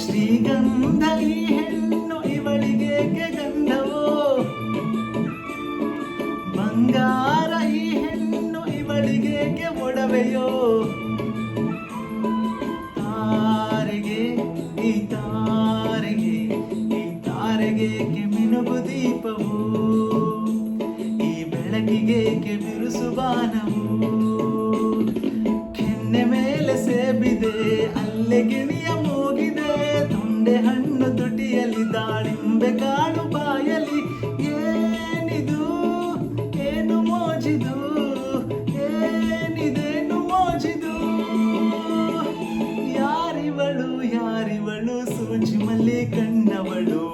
ಶ್ರೀಗಂಧ ಈ ಹೆಣ್ಣು ಇವಳಿಗೇಕೆ ಗಂಧವೋ, ಬಂಗಾರ ಈ ಹೆಣ್ಣು ಇವಳಿಗೇಕೆ ಒಡವೆಯೋ, ತಾರೆಗೆ ಈ ತಾರೆಗೆ ಈ ತಾರೆಗೇಕೆ ಮಿನುಗು ದೀಪವು, ಈ ಬೆಳಕಿಗೇಕೆ ಬಿರುಸು ಬಾನವು, ಕೆನ್ನೆ ಮೇಲೆ ಸೇಬಿದೆ ಅಲ್ಲೇ ಗಿಣಿಯ ಮೂಗಿದೆ, ತೊಂಡೆ ಹಣ್ಣು ತುಟಿಯಲ್ಲಿ ದಾಳಿಂಬೆ ಕಾಡು ಬಾಯಲಿ, ಏನಿದು ಏನು ಮೋಜಿದು, ಏನಿದೇನು ಮೋಜಿದು, ಯಾರಿವಳು ಯಾರಿವಳು ಸೂಜಿ ಮಲ್ಲಿ ಕಣ್ಣವಳು.